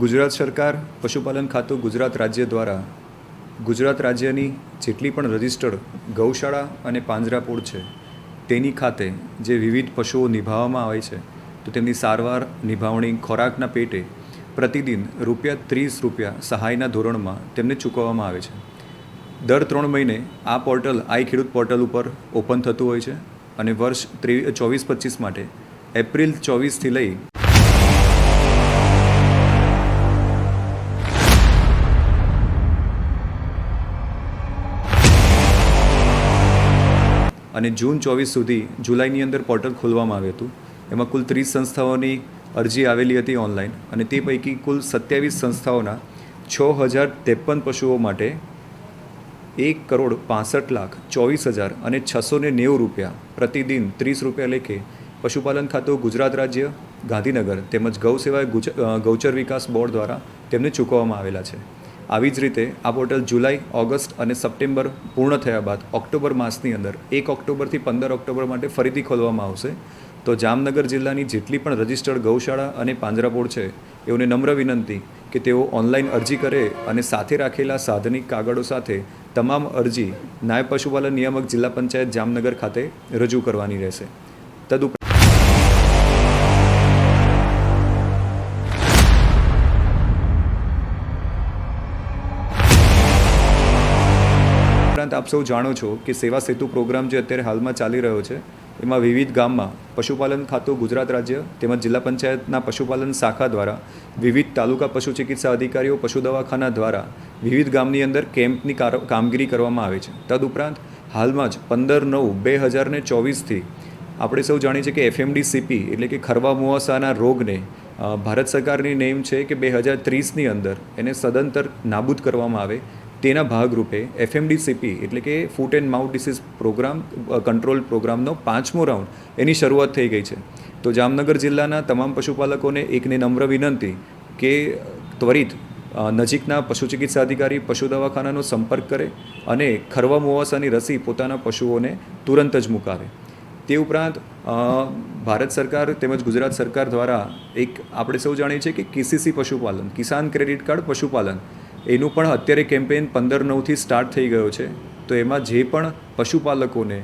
ગુજરાત સરકાર પશુપાલન ખાતું ગુજરાત રાજ્ય દ્વારા ગુજરાત રાજ્યની જેટલી પણ રજિસ્ટર્ડ ગૌશાળા અને પાંજરાપોળ છે તેની ખાતે જે વિવિધ પશુઓ નિભાવવામાં આવે છે તો તેમની સારવાર નિભાવણી ખોરાકના પેટે પ્રતિદિન ₹30 સહાયના ધોરણમાં તેમને ચૂકવવામાં આવે છે। દર 3 મહિને આ પોર્ટલ આઈ ખેડૂત પોર્ટલ ઉપર ઓપન થતું હોય છે અને વર્ષ 24-25 માટે એપ્રિલ 24થી લઈ અને જૂન 24 સુધી જુલાઈની અંદર પોર્ટલ ખોલવામાં આવ્યું હતું। એમાં કુલ 30 સંસ્થાઓની અરજી આવેલી હતી ઓનલાઈન અને તે પૈકી કુલ 27 સંસ્થાઓના 6053 પશુઓ માટે ₹1,65,24,690 પ્રતિદિન ₹30 લેખે પશુપાલન ખાતું ગુજરાત રાજ્ય ગાંધીનગર તેમજ ગૌ સેવા ગૌચર વિકાસ બોર્ડ દ્વારા તેમને ચૂકવવામાં આવેલા છે। આવી જ રીતે આ પોર્ટલ જુલાઈ, ઓગસ્ટ અને સપ્ટેમ્બર પૂર્ણ થયા બાદ ઓક્ટોબર માસની અંદર 1 ઓક્ટોબરથી 15 ઓક્ટોબર માટે ફરીથી ખોલવામાં આવશે। તો જામનગર જિલ્લાની જેટલી પણ રજિસ્ટર્ડ ગૌશાળા અને પાંજરાપોળ છે એઓને નમ્ર વિનંતી કે તેઓ ઓનલાઈન અરજી કરે અને સાથે રાખેલા સાધનિક કાગળો સાથે તમામ અરજી નાયબ પશુપાલન નિયામક જિલ્લા પંચાયત જામનગર ખાતે રજૂ કરવાની રહેશે। તદુપરાંત આપ સૌ જાણો છો કે સેવા સેતુ પ્રોગ્રામ જે અત્યારે હાલમાં ચાલી રહ્યો છે એમાં વિવિધ ગામમાં પશુપાલન ખાતું ગુજરાત રાજ્ય તેમજ જિલ્લા પંચાયતના પશુપાલન શાખા દ્વારા વિવિધ તાલુકા પશુ ચિકિત્સા અધિકારીઓ પશુ દવાખાના દ્વારા વિવિધ ગામની અંદર કેમ્પની કામગીરી કરવામાં આવે છે। તદુપરાંત હાલમાં જ 15/9/2024થી આપણે સૌ જાણીએ છીએ કે FMD-CP એટલે કે ખરવા મુવાસાના રોગને ભારત સરકારની નેમ છે કે 2030ની અંદર એને સદંતર નાબૂદ કરવામાં આવે તેના ભાગરૂપે FMD-CP એટલે કે foot and mouth disease programme control પ્રોગ્રામનો 5મો રાઉન્ડ એની શરૂઆત થઈ ગઈ છે। તો જામનગર જિલ્લાના તમામ પશુપાલકોને એકને નમ્ર વિનંતી કે ત્વરિત નજીકના પશુ ચિકિત્સા અધિકારી પશુ દવાખાનાનો સંપર્ક કરે અને ખરવા મુવાસાની રસી પોતાના પશુઓને તુરંત જ મુકાવે। તે ઉપરાંત ભારત સરકાર તેમજ ગુજરાત સરકાર દ્વારા એક આપણે સૌ જાણીએ છીએ કે KCC પશુપાલન કિસાન ક્રેડિટ કાર્ડ પશુપાલન એનું પણ અત્યારે કેમ્પેઇન 15/9થી સ્ટાર્ટ થઈ ગયો છે। તો એમાં જે પણ પશુપાલકોને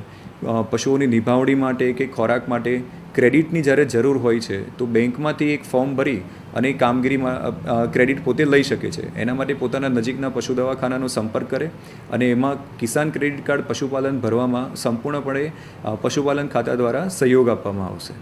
પશુઓની નિભાવણી માટે કે ખોરાક માટે ક્રેડિટની જ્યારે જરૂર હોય છે તો બેંકમાંથી એક ફોર્મ ભરી અને કામગીરીમાં ક્રેડિટ પોતે લઈ શકે છે। એના માટે પોતાના નજીકના પશુ દવાખાનાનો સંપર્ક કરે અને એમાં કિસાન ક્રેડિટ કાર્ડ પશુપાલન ભરવામાં સંપૂર્ણપણે પશુપાલન ખાતા દ્વારા સહયોગ આપવામાં આવશે।